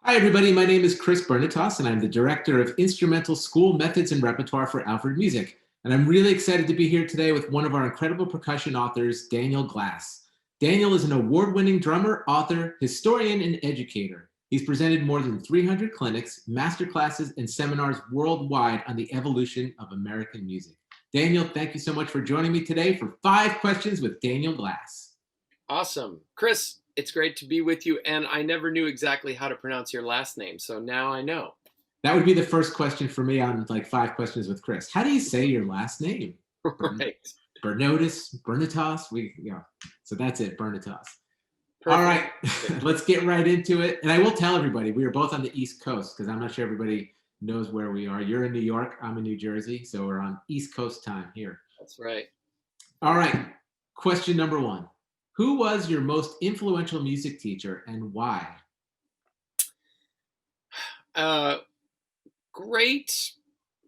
Hi, everybody. My name is Chris Bernotas, and I'm the Director of Instrumental School Methods and Repertoire for Alfred Music. And I'm really excited to be here today with one of our incredible percussion authors, Daniel Glass. Daniel is an award-winning drummer, author, historian, and educator. He's presented more than 300 clinics, masterclasses, and seminars worldwide on the evolution of American music. Daniel, thank you so much for joining me today for 5 Questions with Daniel Glass. Awesome. Chris, it's great to be with you. And I never knew exactly how to pronounce your last name. So now I know. That would be the first question for me on like 5 Questions with Chris. How do you say your last name? Right. Bernotas, Bernotas. So that's it, Bernotas. Perfect. All right, let's get right into it. And I will tell everybody, we are both on the East Coast because I'm not sure everybody knows where we are. You're in New York, I'm in New Jersey. So we're on East Coast time here. That's right. All right, question number 1. Who was your most influential music teacher and why? Great.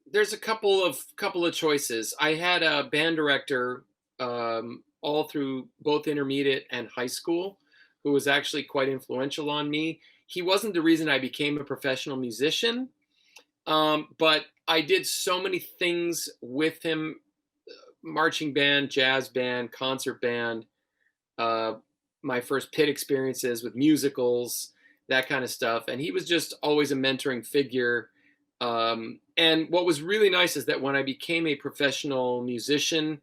There's a couple of choices. I had a band director all through both intermediate and high school who was actually quite influential on me. He wasn't the reason I became a professional musician, but I did so many things with him: marching band, jazz band, concert band. My first pit experiences with musicals, that kind of stuff. And he was just always a mentoring figure. And what was really nice is that when I became a professional musician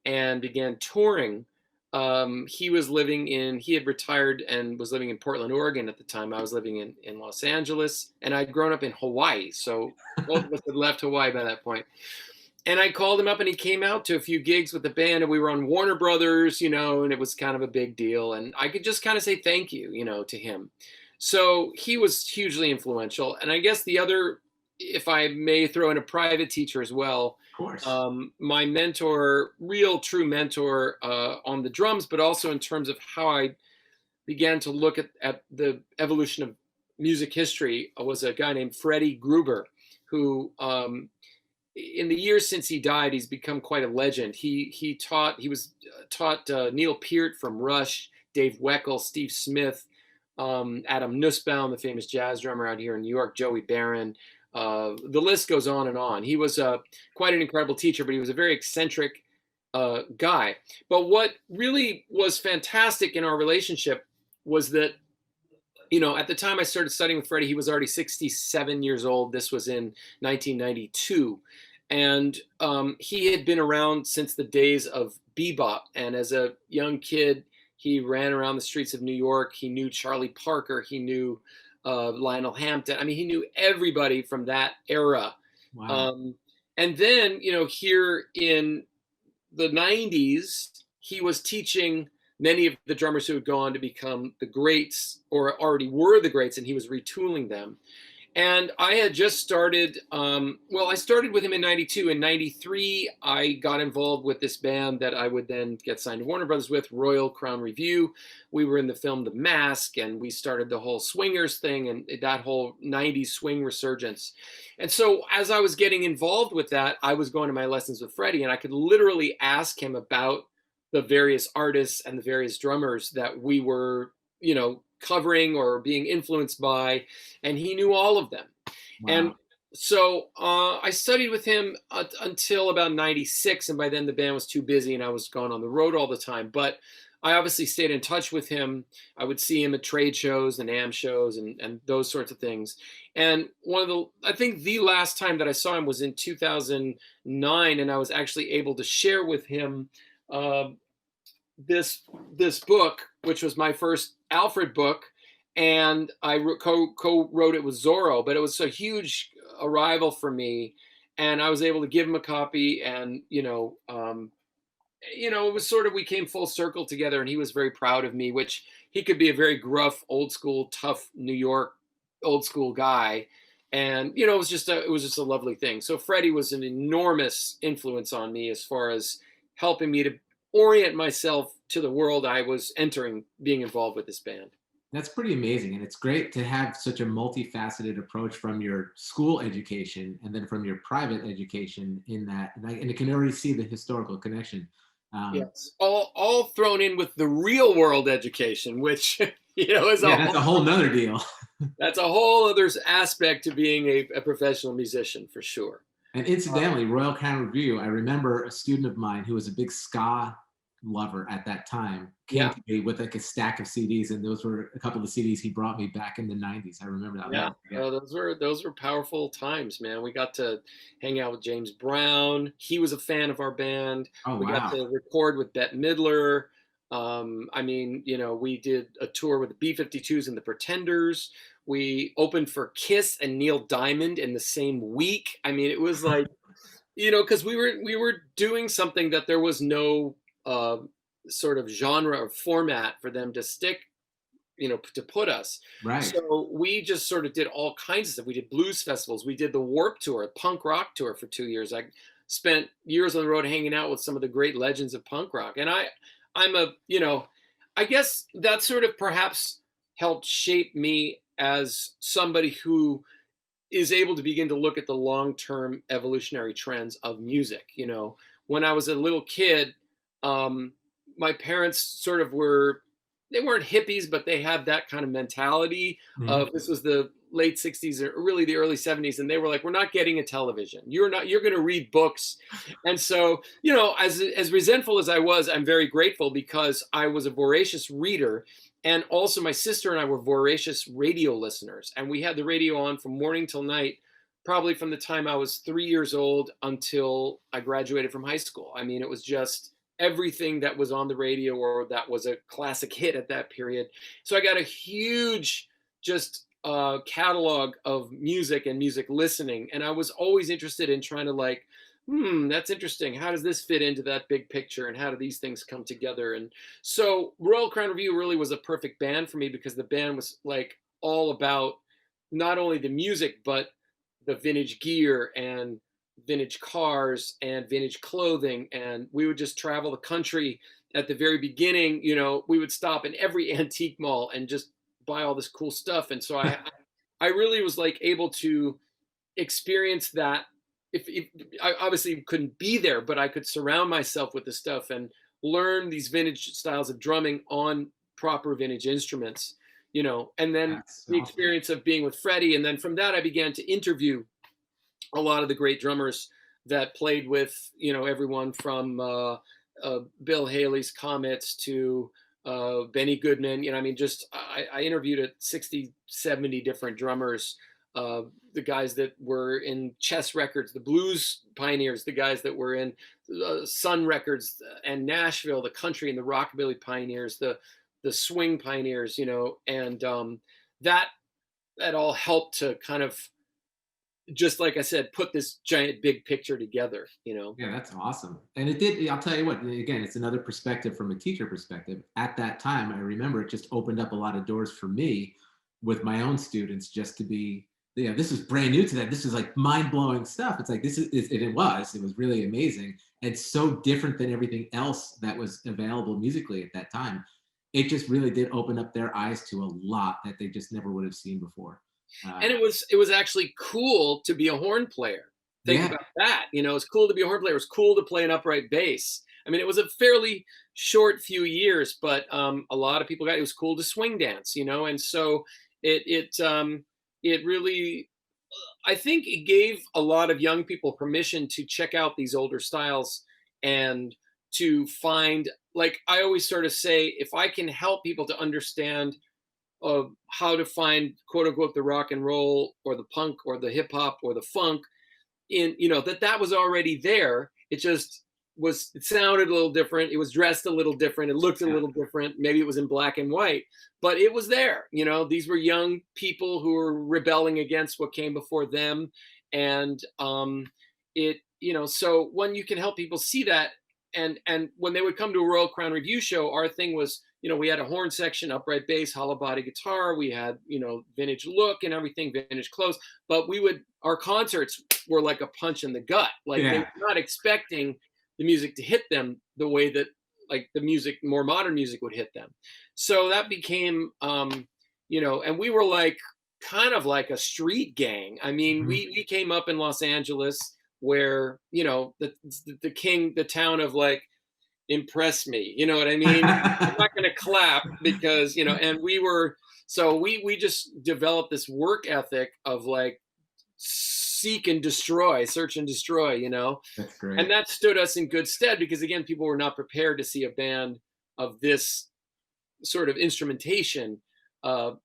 and began touring, he had retired and was living in Portland, Oregon at the time. I was living in Los Angeles, and I'd grown up in Hawaii. So both of us had left Hawaii by that point. And I called him up and he came out to a few gigs with the band, and we were on Warner Brothers, and it was kind of a big deal. And I could just kind of say thank you, to him. So he was hugely influential. And I guess the other, if I may throw in a private teacher as well, Of course. My mentor, real true mentor on the drums, but also in terms of how I began to look at the evolution of music history, was a guy named Freddie Gruber, who in the years since he died, he's become quite a legend. He taught Neil Peart from Rush, Dave Weckl, Steve Smith, Adam Nussbaum, the famous jazz drummer out here in New York, Joey Barron. The list goes on and on. He was quite an incredible teacher, but he was a very eccentric guy. But what really was fantastic in our relationship was that, at the time I started studying with Freddie, he was already 67 years old. This was in 1992. And he had been around since the days of bebop. And as a young kid, he ran around the streets of New York. He knew Charlie Parker. He knew Lionel Hampton. I mean, he knew everybody from that era. Wow. And then, here in the 90s, he was teaching many of the drummers who had gone on to become the greats or already were the greats, and he was retooling them. And I had just started, I started with him in 92. In 93, I got involved with this band that I would then get signed to Warner Brothers with, Royal Crown Review. We were in the film The Mask, and we started the whole swingers thing and that whole 90s swing resurgence. And so as I was getting involved with that, I was going to my lessons with Freddie, and I could literally ask him about the various artists and the various drummers that we were, covering or being influenced by, and he knew all of them. Wow. And so I studied with him until about 96, and by then the band was too busy and I was gone on the road all the time. But I obviously stayed in touch with him. I would see him at trade shows and AM shows and those sorts of things. And I think the last time that I saw him was in 2009, and I was actually able to share with him this book, which was my first Alfred book, and I co-wrote it with Zorro. But it was a huge arrival for me, and I was able to give him a copy, and it was sort of, we came full circle together, and he was very proud of me, which he could be a very gruff, old school, tough New York old school guy. And it was just a lovely thing. So Freddie was an enormous influence on me as far as helping me to orient myself to the world I was entering, being involved with this band. That's pretty amazing. And it's great to have such a multifaceted approach from your school education and then from your private education in that. And I can already see the historical connection. Yes, all thrown in with the real world education, which is that's a whole nother deal. That's a whole other aspect to being a professional musician for sure. And incidentally, Royal Crown Review, I remember a student of mine who was a big ska lover at that time came Yeah, to me with like a stack of CDs, and those were a couple of the CDs he brought me back in the 90s. I remember that. I'll yeah. never forget. Those were powerful times, man. We got to hang out with James Brown. He was a fan of our band. Oh, We got wow. to record with Bette Midler. I mean, we did a tour with the B-52s and the Pretenders. We opened for Kiss and Neil Diamond in the same week. I mean, it was like, because we were doing something that there was no uh, sort of genre or format for them to stick, to put us. Right. So we just sort of did all kinds of stuff. We did blues festivals. We did the Warp Tour, a punk rock tour for 2 years. I spent years on the road hanging out with some of the great legends of punk rock. And I'm I guess that sort of perhaps helped shape me as somebody who is able to begin to look at the long-term evolutionary trends of music. When I was a little kid, um, my parents sort of they weren't hippies, but they had that kind of mentality Mhm. of, this was the late 60s or really the early 70s, and they were like, we're not getting a television. You're going to read books. And so, as resentful as I was, I'm very grateful, because I was a voracious reader. And also, my sister and I were voracious radio listeners, and we had the radio on from morning till night, probably from the time I was 3 years old until I graduated from high school. I mean, it was just everything that was on the radio or that was a classic hit at that period. So I got a huge just catalog of music and music listening, and I was always interested in trying to, like, that's interesting. How does this fit into that big picture, and how do these things come together? And so Royal Crown Review really was a perfect band for me, because the band was like all about not only the music, but the vintage gear and vintage cars and vintage clothing. And we would just travel the country. At the very beginning, we would stop in every antique mall and just buy all this cool stuff. And so I really was like able to experience that. If I obviously couldn't be there, but I could surround myself with the stuff and learn these vintage styles of drumming on proper vintage instruments, and then That's the awesome. experience of being with Freddie. And then from that, I began to interview a lot of the great drummers that played with, everyone from Bill Haley's Comets to Benny Goodman. I mean, just I interviewed 60, 70 different drummers. The guys that were in Chess Records, the blues pioneers, the guys that were in Sun Records and Nashville, the country and the rockabilly pioneers, the swing pioneers, and that that all helped to kind of, just like I said, put this giant big picture together. Yeah, that's awesome. And it did, I'll tell you what, again, it's another perspective from a teacher perspective. At that time, I remember it just opened up a lot of doors for me with my own students, just to be, this is brand new to them. This is like mind blowing stuff. It's like, it was really amazing. And so different than everything else that was available musically at that time. It just really did open up their eyes to a lot that they just never would have seen before. And Uh, it was actually cool to be a horn player. Think yeah, about that. It's cool to be a horn player. It was cool to play an upright bass. I mean, it was a fairly short few years, but a lot of people got it. Was cool to swing dance. And so it really, I think it gave a lot of young people permission to check out these older styles and to find, like I always sort of say, if I can help people to understand of how to find, quote unquote, the rock and roll or the punk or the hip hop or the funk, in that was already there. It sounded a little different, it was dressed a little different, it looked a yeah, little different, maybe it was in black and white, but it was there. These were young people who were rebelling against what came before them. And so when you can help people see that, and when they would come to a Royal Crown Review show, our thing was, we had a horn section, upright bass, hollow body guitar, we had, vintage look and everything, vintage clothes. But our concerts were like a punch in the gut. Like, they yeah. were not expecting the music to hit them the way that, like, the music, more modern music, would hit them. So that became, and we were like kind of like a street gang. I mean, Mhm. we came up in Los Angeles, where the town of, like, impress me. You know what I mean? I'm not going to clap because, and we just developed this work ethic of like seek and destroy, search and destroy, That's and great. that stood us in good stead because again, people were not prepared to see a band of this sort of instrumentation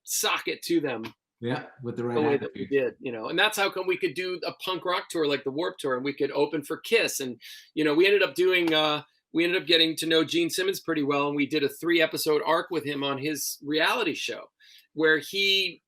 sock it to them Yeah, with the the right way that we attitude. did, and that's how come we could do a punk rock tour like the Warp Tour, and we could open for Kiss, and we ended up doing. We ended up getting to know Gene Simmons pretty well, and we did a 3-episode arc with him on his reality show, where he,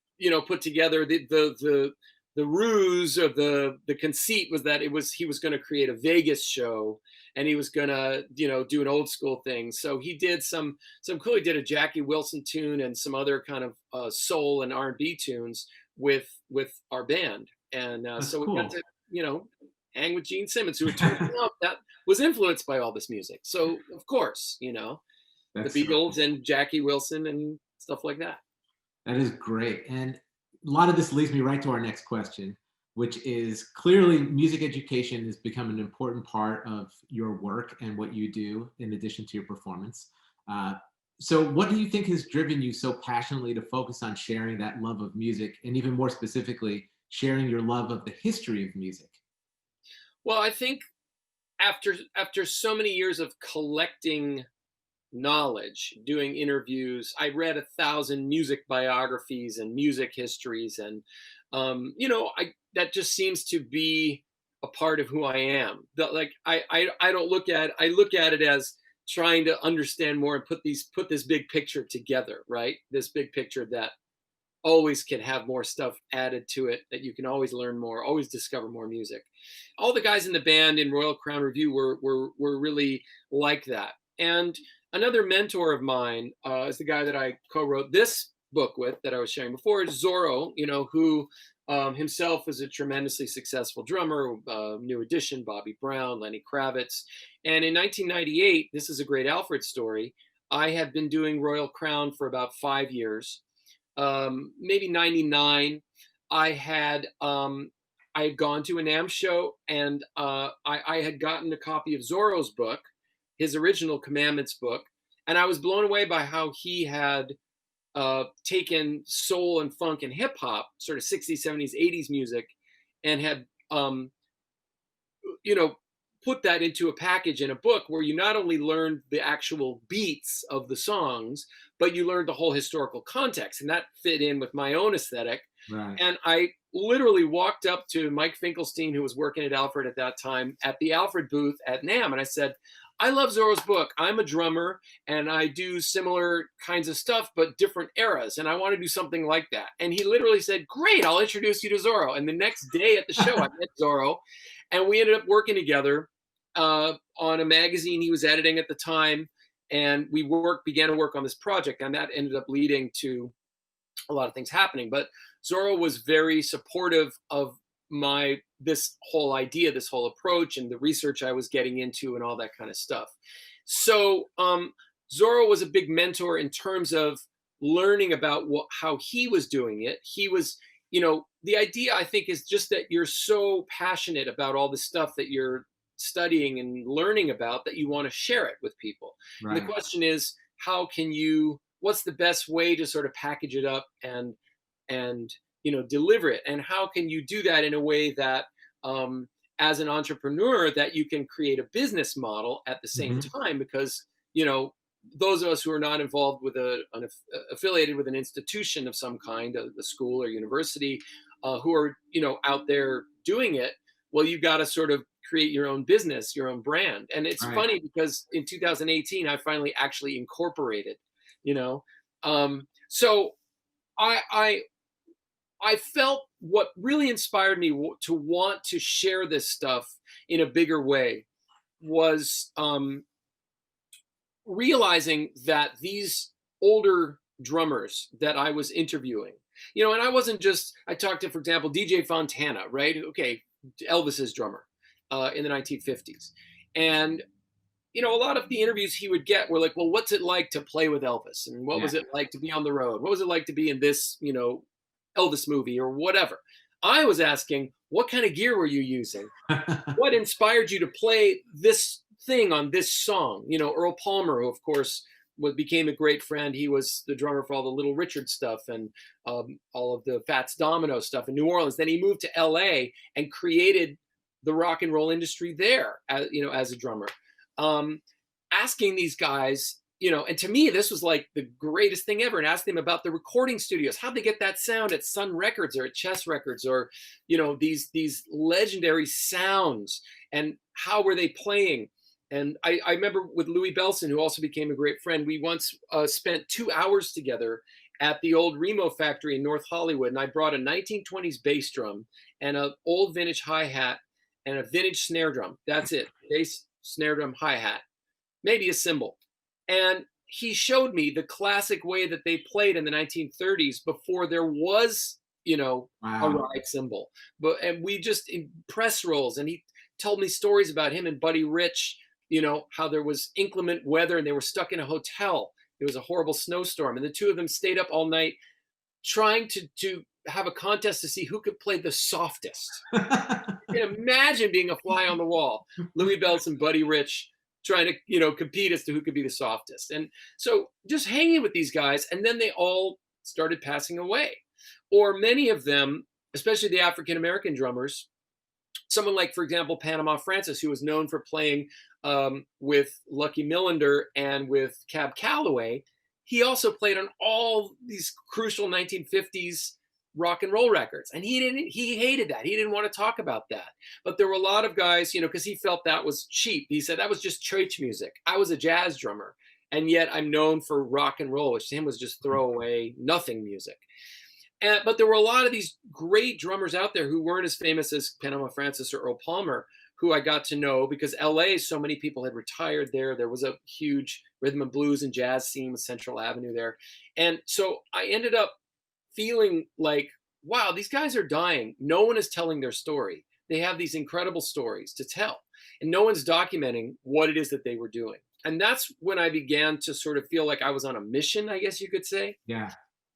put together the ruse or the conceit was that he was going to create a Vegas show, and he was going to do an old school thing. So he did some cool. He did a Jackie Wilson tune and some other kind of soul and R&B tunes with our band, and That's so we got cool. to hang with Gene Simmons, who it turns out that was influenced by all this music. So of course, the That's Beatles and Jackie Wilson and stuff like that. That is great. And a lot of this leads me right to our next question, which is clearly music education has become an important part of your work and what you do in addition to your performance. So what do you think has driven you so passionately to focus on sharing that love of music, and even more specifically, sharing your love of the history of music? Well, I think after so many years of collecting knowledge, doing interviews, I read 1,000 music biographies and music histories, and I that just seems to be a part of who I am. Like I don't look at I look at it as trying to understand more and put this big picture together, right? This big picture that always can have more stuff added to it, that you can always learn more, always discover more music. All the guys in the band in Royal Crown Review were really like that. And another mentor of mine is the guy that I co-wrote this book with that I was sharing before, is Zorro, who himself was a tremendously successful drummer, New Edition, Bobby Brown, Lenny Kravitz. And in 1998, this is a great Alfred story, I had been doing Royal Crown for about 5 years. Maybe 99, I had gone to a NAMM show, and I had gotten a copy of Zorro's book, his original Commandments book, and I was blown away by how he had taken soul and funk and hip hop, sort of 60s, 70s, 80s music, and had you know put that into a package in a book where you not only learned the actual beats of the songs, but you learned the whole historical context, and that fit in with my own aesthetic. Right. And I literally walked up to Mike Finkelstein, who was working at Alfred at that time, at the Alfred booth at NAMM, and I said, I love Zorro's book. I'm a drummer and I do similar kinds of stuff, but different eras. And I want to do something like that. And he literally said, great, I'll introduce you to Zorro. And the next day at the show, I met Zorro, and we ended up working together on a magazine he was editing at the time. And we began to work on this project, and that ended up leading to a lot of things happening. But Zorro was very supportive of this whole idea, this whole approach, and the research I was getting into, and all that kind of stuff. So Zorro was a big mentor in terms of learning about how he was doing it. He was, the idea, I think, is just that you're so passionate about all the stuff that you're studying and learning about that you want to share it with people. And the Right. question is, what's the best way to sort of package it up and deliver it, and how can you do that in a way that as an entrepreneur, that you can create a business model at the same Mhm. time, because those of us who are not involved with affiliated with an institution of some kind, a school or university, who are out there doing it, well, you got to sort of create your own business, your own brand. And it's Right. funny because in 2018 I finally actually incorporated, so I I felt what really inspired me to want to share this stuff in a bigger way was realizing that these older drummers that I was interviewing, and I talked to, for example, DJ Fontana, right? Okay, Elvis's drummer in the 1950s. And a lot of the interviews he would get were like, well, what's it like to play with Elvis? And what Yeah. was it like to be on the road? What was it like to be in this, Elvis movie or whatever? I was asking, what kind of gear were you using? What inspired you to play this thing on this song. You know, Earl Palmer, who of course became a great friend. He was the drummer for all the Little Richard stuff and all of the Fats Domino stuff in New Orleans. Then he moved to L.A. and created the rock and roll industry there, as, you know, as a drummer. Asking these guys, you know, and to me, this was like the greatest thing ever. And asking them about the recording studios, how'd they get that sound at Sun Records or at Chess Records, or, you know, these legendary sounds, and how were they playing? And I remember with Louis Belson, who also became a great friend, we once spent 2 hours together at the old Remo factory in North Hollywood. And I brought a 1920s bass drum and an old vintage hi-hat and a vintage snare drum. That's it. Bass, snare drum, hi-hat, maybe a cymbal. And he showed me the classic way that they played in the 1930s before there was, you know, a ride cymbal. And we just in press rolls, and he told me stories about him and Buddy Rich, you know, how there was inclement weather and they were stuck in a hotel. It was a horrible snowstorm, and the two of them stayed up all night trying to have a contest to see who could play the softest. You can imagine being a fly on the wall. Louis Belson, Buddy Rich, trying to, you know, compete as to who could be the softest. And so just hanging with these guys, and then they all started passing away. Or many of them, especially the African-American drummers, someone like, for example, Panama Francis, who was known for playing with Lucky Millinder and with Cab Calloway, he also played on all these crucial 1950s rock and roll records. And he hated that. He didn't want to talk about that. But there were a lot of guys, you know, because he felt that was cheap. He said that was just church music. I was a jazz drummer, and yet I'm known for rock and roll, which to him was just throwaway, nothing music. But there were a lot of these great drummers out there who weren't as famous as Panama Francis or Earl Palmer, who I got to know because LA, so many people had retired there. There was a huge rhythm and blues and jazz scene with Central Avenue there. And so I ended up feeling like, wow, these guys are dying. No one is telling their story. They have these incredible stories to tell, and no one's documenting what it is that they were doing. And that's when I began to sort of feel like I was on a mission, I guess you could say. Yeah.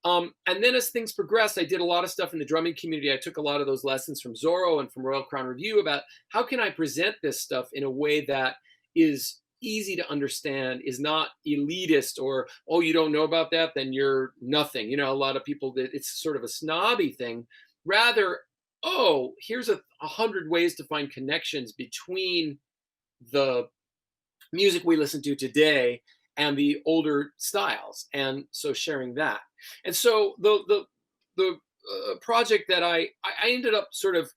And then as things progressed, I did a lot of stuff in the drumming community. I took a lot of those lessons from Zorro and from Royal Crown Review about how can I present this stuff in a way that is easy to understand, is not elitist or, oh, you don't know about that, then you're nothing. You know, a lot of people, it's sort of a snobby thing. Rather, oh, here's 100 ways to find connections between the music we listen to today and the older styles. And so sharing that. And so the project that I ended up sort of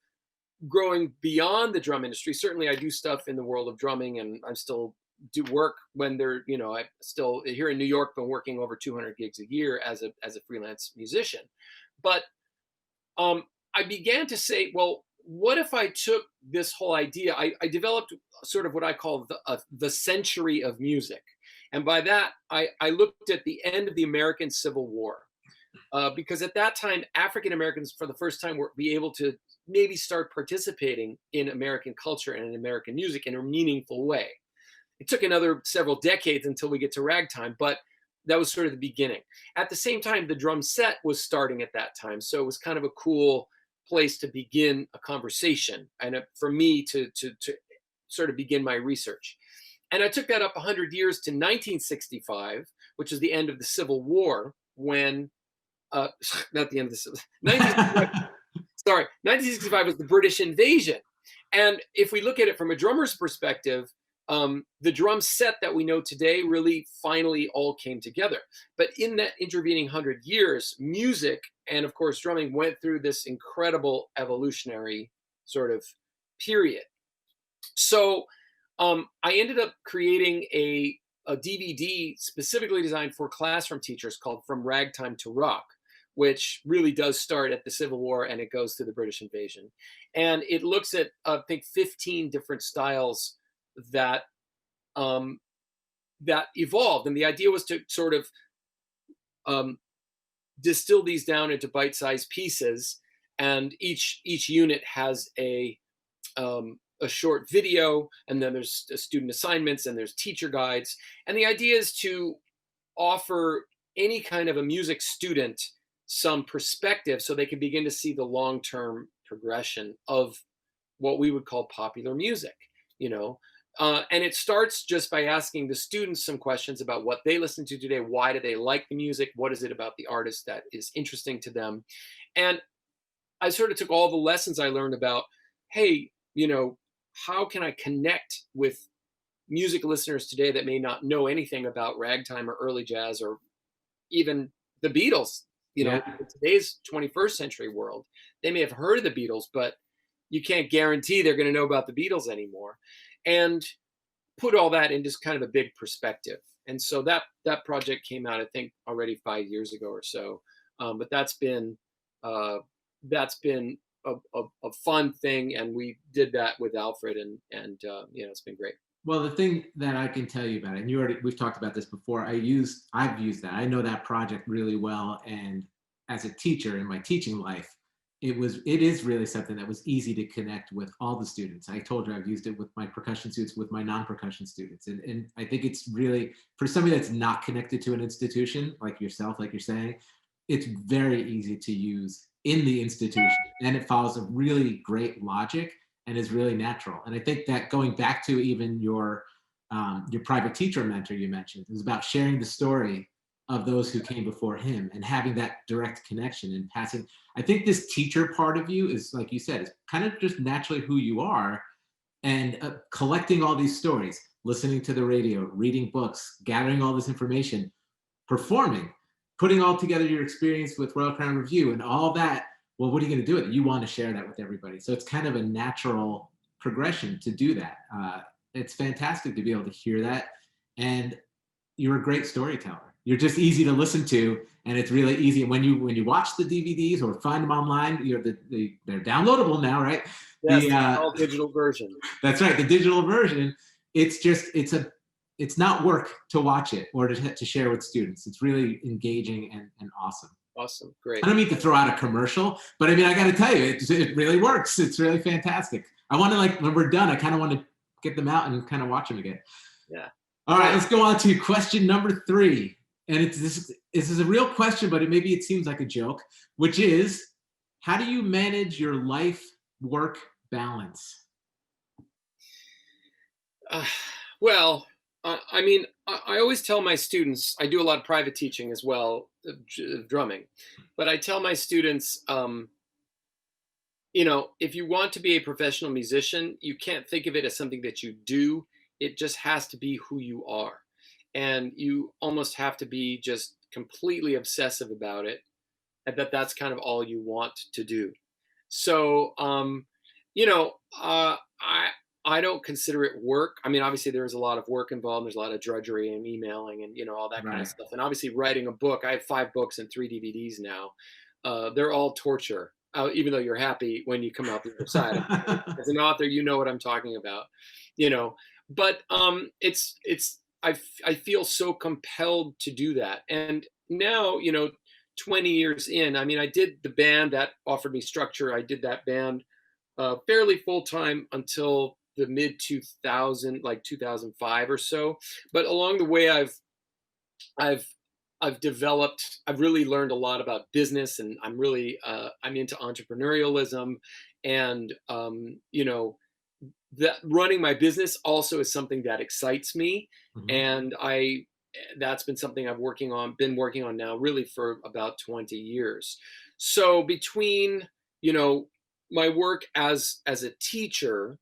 growing beyond the drum industry. Certainly I do stuff in the world of drumming, and I'm still do work when they're, you know, I still here in New York, been working over 200 gigs a year as a freelance musician. But I began to say, well, what if I took this whole idea? I developed sort of what I call the century of music. And by that, I looked at the end of the American Civil War, because at that time, African Americans, for the first time, were be able to maybe start participating in American culture and in American music in a meaningful way. It took another several decades until we get to ragtime, but that was sort of the beginning. At the same time, the drum set was starting at that time, so it was kind of a cool place to begin a conversation and for me to sort of begin my research. And I took that up 100 years to 1965, which is the end of the Civil War, when, not the end of the Civil, 1965 was the British invasion. And if we look at it from a drummer's perspective, the drum set that we know today really finally all came together. But in that intervening 100 years, music and of course drumming went through this incredible evolutionary sort of period. So I ended up creating a DVD specifically designed for classroom teachers called From Ragtime to Rock, which really does start at the Civil War and it goes to the British invasion. And it looks at, I think, 15 different styles that that evolved. And the idea was to sort of distill these down into bite-sized pieces. And each unit has a short video, and then there's student assignments, and there's teacher guides. And the idea is to offer any kind of a music student some perspective so they can begin to see the long-term progression of what we would call popular music. You know, And it starts just by asking the students some questions about what they listen to today. Why do they like the music? What is it about the artist that is interesting to them? And I sort of took all the lessons I learned about, hey, how can I connect with music listeners today that may not know anything about ragtime or early jazz or even the Beatles? Yeah. In today's 21st century world, they may have heard of the Beatles, but you can't guarantee they're going to know about the Beatles anymore. And put all that into kind of a big perspective. And so that project came out, I think, already 5 years ago or so. But uh, that's been a fun thing, and we did that with Alfred, and it's been great. Well, the thing that I can tell you about it, and we've talked about this before. I've used that. I know that project really well, and as a teacher in my teaching life, it is really something that was easy to connect with all the students. I told you I've used it with my percussion students, with my non-percussion students, and I think it's really, for somebody that's not connected to an institution like yourself, like you're saying, it's very easy to use in the institution, and it follows a really great logic and is really natural. And I think that, going back to even your private teacher mentor you mentioned, is about sharing the story of those who came before him and having that direct connection and passing. I think this teacher part of you is, like you said, is kind of just naturally who you are, and collecting all these stories, listening to the radio, reading books, gathering all this information, performing, putting all together your experience with Royal Crown Review and all that. Well, what are you going to do with it? You want to share that with everybody. So it's kind of a natural progression to do that. It's fantastic to be able to hear that. And you're a great storyteller. You're just easy to listen to, and it's really easy. And when you watch the DVDs or find them online, they're downloadable now, right? Yes, all digital version. That's right, the digital version. It's not work to watch it or to share with students. It's really engaging and awesome. Awesome, great. I don't mean to throw out a commercial, but I mean, I got to tell you, it really works. It's really fantastic. I want to, like, when we're done, I kind of want to get them out and kind of watch them again. Yeah. All right, let's go on to question number 3. And this is a real question, but maybe it seems like a joke, which is, how do you manage your life-work balance? Well, I mean, I always tell my students, I do a lot of private teaching as well, drumming, but I tell my students, if you want to be a professional musician, you can't think of it as something that you do. It just has to be who you are. And you almost have to be just completely obsessive about it, and that's kind of all you want to do. So, I don't consider it work. I mean, obviously there's a lot of work involved. There's a lot of drudgery and emailing and all that kind of Right. stuff. And obviously writing a book. I have 5 books and 3 DVDs now. They're all torture. Even though you're happy when you come out the other side. As an author, you know what I'm talking about. But I feel so compelled to do that. And now, 20 years in, I mean, I did the band that offered me structure. I did that band fairly full time until the mid 2000, like 2005 or so. But along the way, I've I've really learned a lot about business, and I'm into entrepreneurialism, and that running my business also is something that excites me, Mhm. and that's been something been working on now really for about 20 years. So between you know my work as a teacher,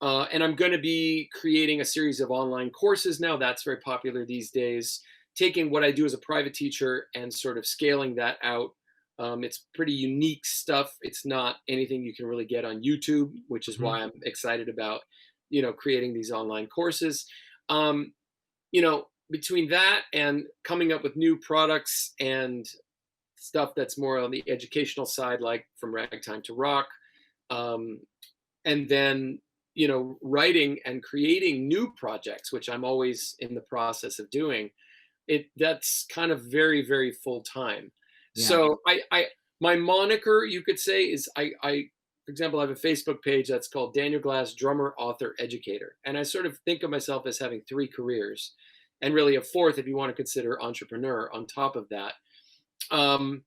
and I'm going to be creating a series of online courses now. That's very popular these days. Taking what I do as a private teacher and sort of scaling that out. It's pretty unique stuff. It's not anything you can really get on YouTube, which is Mhm. why I'm excited about, creating these online courses. Um, Between that and coming up with new products and stuff that's more on the educational side, like From Ragtime to Rock, um, and then writing and creating new projects, which I'm always in the process of doing. That's kind of very, very full time. Yeah. So I my moniker, you could say, is I for example, I have a Facebook page that's called Daniel Glass, drummer, author, educator, and I sort of think of myself as having 3 careers, and really a 4th if you want to consider entrepreneur on top of that. um,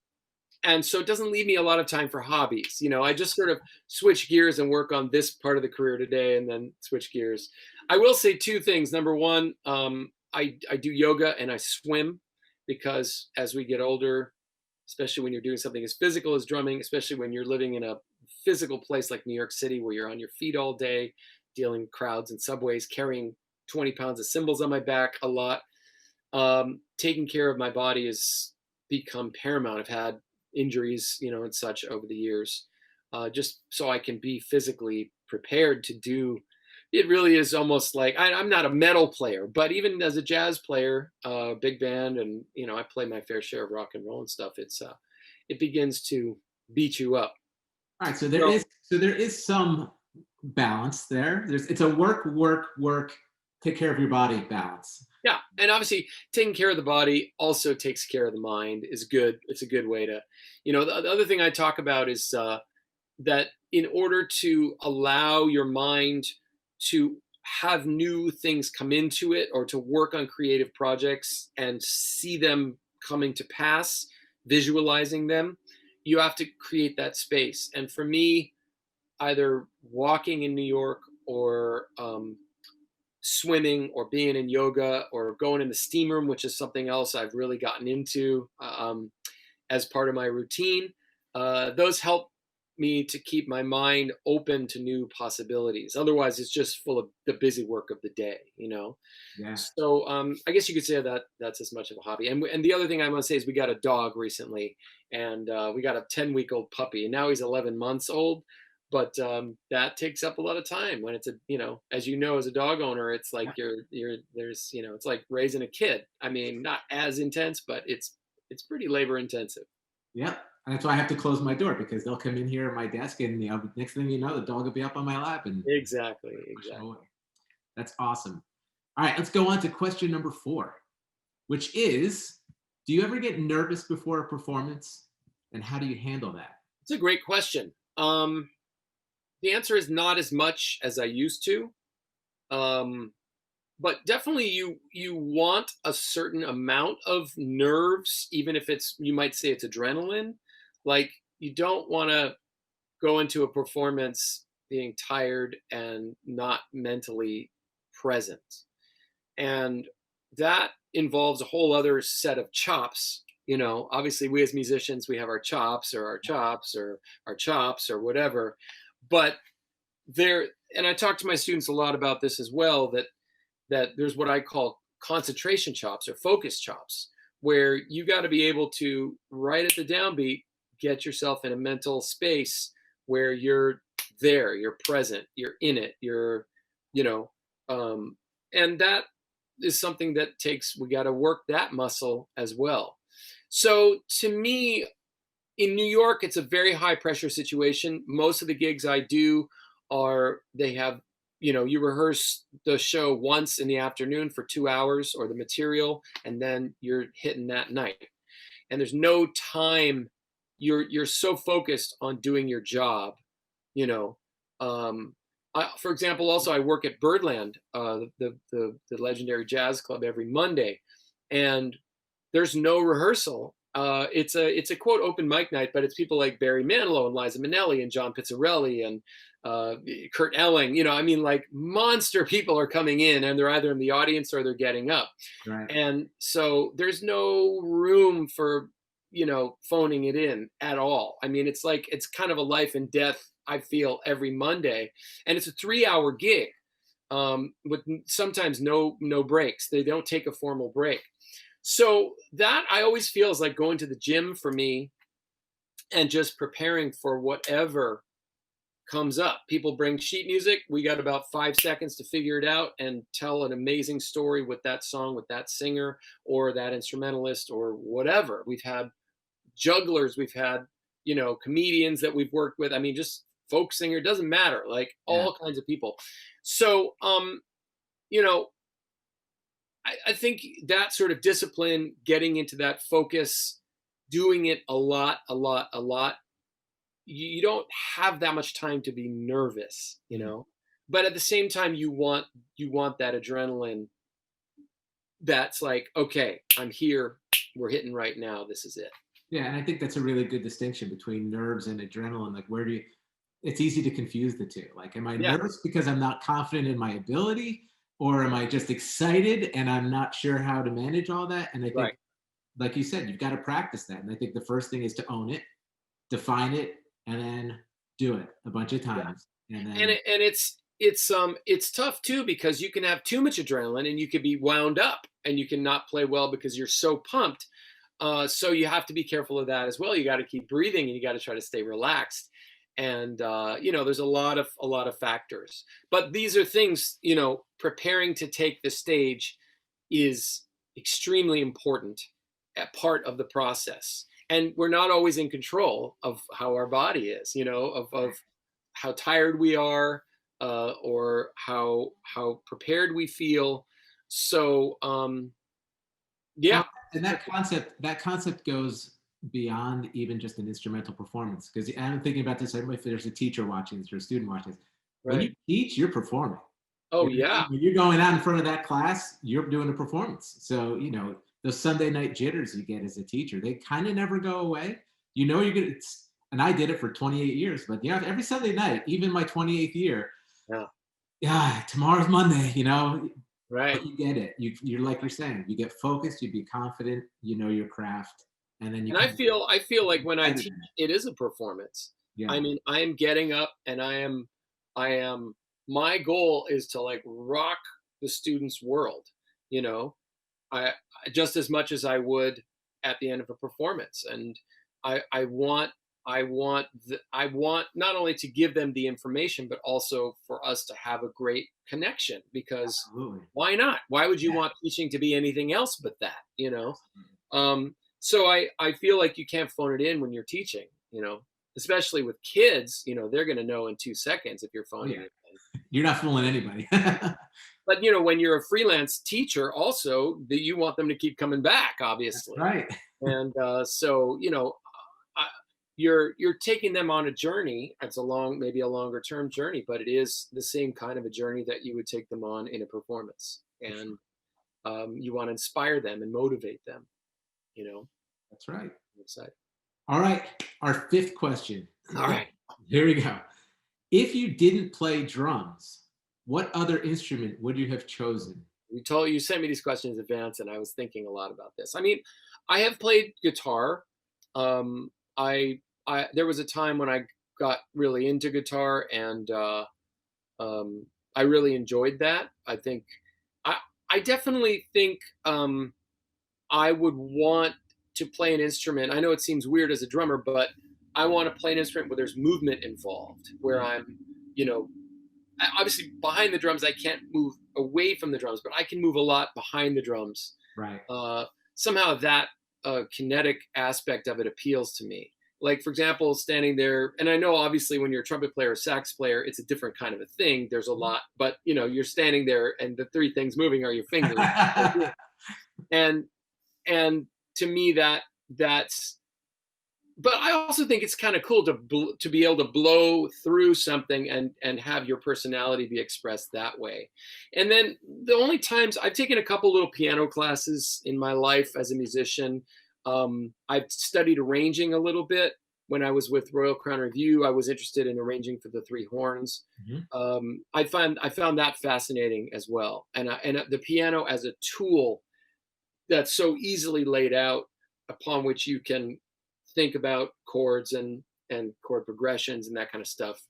and so it doesn't leave me a lot of time for hobbies. I just sort of switch gears and work on this part of the career today, and then switch gears. I will say two things. Number one, I do yoga and I swim because as we get older, especially when you're doing something as physical as drumming, especially when you're living in a physical place like New York City where you're on your feet all day, dealing with crowds and subways, carrying 20 pounds of cymbals on my back a lot. Taking care of my body has become paramount. I've had injuries, and such over the years, just so I can be physically prepared to do. It really is almost like I'm not a metal player, but even as a jazz player, big band, and I play my fair share of rock and roll and stuff. It begins to beat you up. All right, so So there is some balance there. It's a work, work, work, take care of your body balance. yeah, and obviously taking care of the body also takes care of the mind is good. It's a good way to, the other thing I talk about is that in order to allow your mind to have new things come into it or to work on creative projects and see them coming to pass, visualizing them, you have to create that space. And for me, either walking in New York or swimming or being in yoga or going in the steam room, which is something else I've really gotten into as part of my routine. Those help me to keep my mind open to new possibilities. Otherwise, it's just full of the busy work of the day. Yeah. So I guess you could say that that's as much of a hobby. And the other thing I want to say is we got a dog recently, and we got a 10-week-old puppy, and now he's 11 months old. But that takes up a lot of time when it's as as a dog owner, it's like it's like raising a kid. I mean, not as intense, but it's pretty labor intensive. Yeah. And that's why I have to close my door, because they'll come in here at my desk and next thing you know, the dog will be up on my lap and Exactly. push them away. That's awesome. All right, let's go on to question number 4, which is, do you ever get nervous before a performance, and how do you handle that? It's a great question. The answer is not as much as I used to. But definitely you want a certain amount of nerves, even if you might say it's adrenaline. Like you don't want to go into a performance being tired and not mentally present. And that involves a whole other set of chops. Obviously we as musicians, we have our chops or our chops or our chops or whatever. But and I talk to my students a lot about this as well, that there's what I call concentration chops or focus chops, where you got to be able to, right at the downbeat, get yourself in a mental space where you're there, you're present, you're in it, and that is something that we got to work that muscle as well. So to me, in New York, it's a very high pressure situation. Most of the gigs I do they have, you rehearse the show once in the afternoon for 2 hours or the material, and then you're hitting that night. And there's no time. You're so focused on doing your job, you know. For example, also I work at Birdland, the legendary jazz club, every Monday, and there's no rehearsal. It's a quote open mic night, but it's people like Barry Manilow and Liza Minnelli and John Pizzarelli and Kurt Elling. I mean, like monster people are coming in, and they're either in the audience or they're getting up. Right. And so there's no room for phoning it in at all. I mean, it's kind of a life and death, I feel, every Monday, and it's a 3-hour gig with sometimes no breaks. They don't take a formal break. So that I always feel is like going to the gym for me and just preparing for whatever comes up. People bring sheet music. We got about 5 seconds to figure it out and tell an amazing story with that song, with that singer or that instrumentalist or whatever. We've had jugglers, we've had, comedians that we've worked with. I mean, just folk singer, doesn't matter, like all kinds of people. So, I think that sort of discipline, getting into that focus, doing it a lot, you don't have that much time to be nervous, but at the same time, you want that adrenaline. That's like, okay, I'm here. We're hitting right now. This is it. Yeah. And I think that's a really good distinction between nerves and adrenaline. Like, it's easy to confuse the two. Like, am I nervous because I'm not confident in my ability? or am I just excited and I'm not sure how to manage all that? And I think, Right. like you said, you've got to practice that. And I think the first thing is to own it, define it, and then do it a bunch of Yeah. times. And And then, it's tough too because you can have too much adrenaline and you could be wound up and you can not play well because you're so pumped. So you have to be careful of that as well. You got to keep breathing and you got to try to stay relaxed. And there's a lot of factors. But these are things, preparing to take the stage is extremely important a part of the process. And we're not always in control of how our body is, of how tired we are, or how prepared we feel. So yeah, well, and that concept goes beyond even just an instrumental performance. Because I'm thinking about this, if there's a teacher watching this or a student watching this, when you right. teach, you're performing. Oh You know, yeah, when you're going out in front of that class, you're doing a performance. So, those Sunday night jitters you get as a teacher, they kind of never go away. You're going to, and I did it for 28 years, but every Sunday night, even my 28th year, yeah, yeah, tomorrow's Monday, but right. you get it. You're like you're saying, you get focused, you be confident, you know your craft, and then you And I kind of feel I feel get like when I excited teach, in it. it is a performance. I Yeah. mean, I am getting up and I am my goal is to like rock the student's world, you know, just as much as I would at the end of a performance. And I want I want not only to give them the information, but also for us to have a great connection. Because Absolutely. why not? Why would you Yeah. want teaching to be anything else but that? Absolutely. So I feel like you can't phone it in when you're teaching. Especially with kids. They're going to know in 2 seconds if you're Oh phoning yeah. it in. You're not fooling anybody. But when you're a freelance teacher, also that you want them to keep coming back, That's obviously. right. And so I, you're taking them on a journey. It's maybe a longer term journey, but it is the same kind of a journey that you would take them on in a performance. For sure. And you want to inspire them and motivate them. You know, That's right. Excited. All right. Our fifth question. All right. Here we go. If you didn't play drums, what other instrument would you have chosen? You sent me these questions in advance, and I was thinking a lot about this. I mean, I have played guitar. Um, I there was a time when I got really into guitar, and I really enjoyed that. I I definitely think I would want to play an instrument. I know it seems weird as a drummer, but I want to play an instrument where there's movement involved, where I'm, you know, obviously behind the drums I can't move away from the drums, but I can move a lot behind the drums. Right. uh, Somehow that kinetic aspect of it appeals to me. Like, for example, standing there, and I know obviously when you're a trumpet player or sax player it's a different kind of a thing, there's a lot, but you're standing there and the three things moving are your fingers. and and to me that's but I also think it's kind of cool to be able to blow through something and have your personality be expressed that way. And then the only times I've taken a couple little piano classes in my life as a musician. I've studied arranging a little bit. When I was with Royal Crown Review, I was interested in arranging for the three horns. Mhm. I found that fascinating as well. And the piano as a tool that's so easily laid out, upon which you can think about chords and chord progressions and that kind of stuff.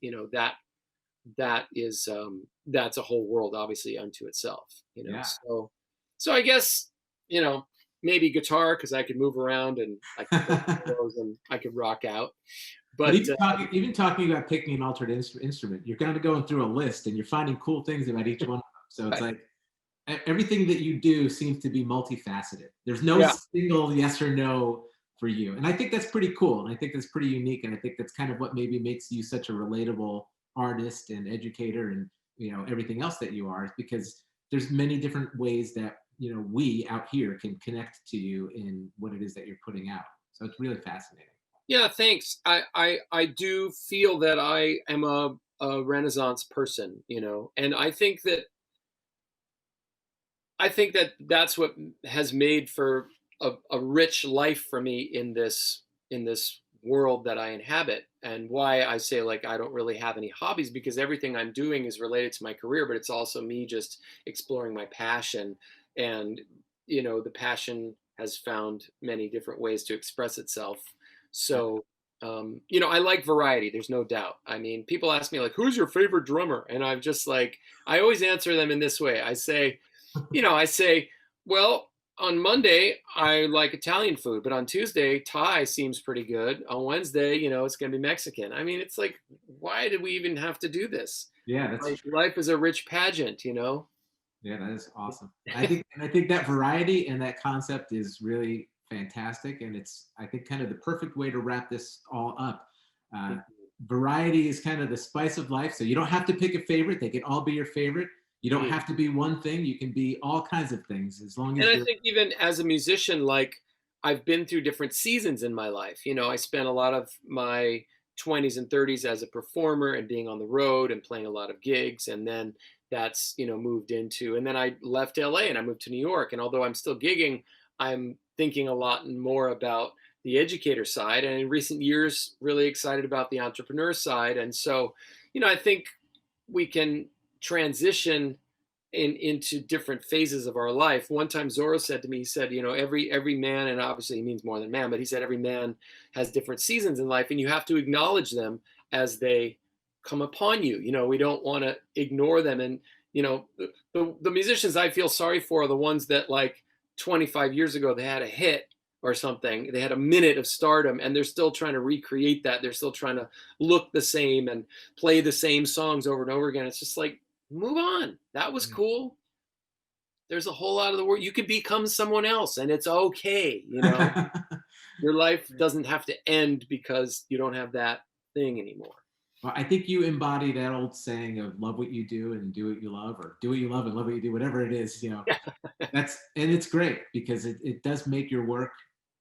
That's a whole world obviously unto itself. Yeah. So I guess maybe guitar, because I could move around and I could play solos and I could rock out. But But even talking about picking an alternate instrument, you're kind of going through a list and you're finding cool things about each one of them. So it's right, like everything that you do seems to be multifaceted. There's no yeah, single yes or no for you. And I think that's pretty cool. And I think that's pretty unique. And I think that's kind of what maybe makes you such a relatable artist and educator and everything else that you are, is because there's many different ways that we out here can connect to you in what it is that you're putting out. So it's really fascinating. yeah. Thanks. I do feel that I am a Renaissance person, and I think that that's what has made for a rich life for me in this world that I inhabit. And why I say like I don't really have any hobbies, because everything I'm doing is related to my career, but it's also me just exploring my passion. And the passion has found many different ways to express itself. So I like variety. There's no doubt. I mean, people ask me like, "Who's your favorite drummer?" And I'm just like, I always answer them in this way. I say, well, on Monday, I like Italian food, but on Tuesday, Thai seems pretty good. On Wednesday, it's going to be Mexican. I mean, it's like, why did we even have to do this? Yeah, that's Like, true. life is a rich pageant. Yeah, that is awesome. I think that variety and that concept is really fantastic, and it's, I think, kind of the perfect way to wrap this all up. Uh, Variety is kind of the spice of life, so you don't have to pick a favorite. They can all be your favorite. You don't Mhm. have to be one thing. You can be all kinds of things as long And as I you're. think even as a musician, like I've been through different seasons in my life. I spent a lot of my 20s and 30s as a performer and being on the road and playing a lot of gigs. And then that's moved into, and then I left LA and I moved to New York. And although I'm still gigging, I'm thinking a lot more about the educator side. And in recent years, really excited about the entrepreneur side. And so, I think we can transition into different phases of our life. One time Zorro said to me, he said, every man, and obviously he means more than man, but he said every man has different seasons in life, and you have to acknowledge them as they come upon you. We don't want to ignore them. And the musicians I feel sorry for are the ones that, like, 25 years ago they had a hit or something, they had a minute of stardom, and they're still trying to recreate that. They're still trying to look the same and play the same songs over and over again. It's just like, move on. That was cool. There's a whole lot of the world. You could become someone else and it's okay. Your life doesn't have to end because you don't have that thing anymore. Well, I think you embody that old saying of love what you do and do what you love, or do what you love and love what you do, whatever it is. And it's great because it does make your work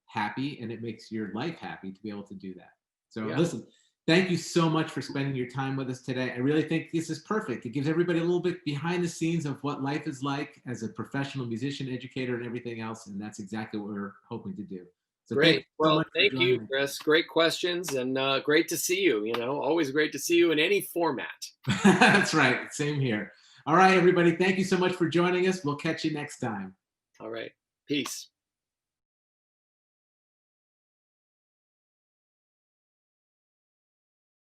happy and it makes your life happy to be able to do that. So Yeah. listen, thank you so much for spending your time with us today. I really think this is perfect. It gives everybody a little bit behind the scenes of what life is like as a professional musician, educator, and everything else. And that's exactly what we're hoping to do. So thank Great. you so Well, much for thank you, joining me. Chris. Great questions, and great to see you. Always great to see you in any format. That's right. Same here. All right, everybody. Thank you so much for joining us. We'll catch you next time. All right. Peace.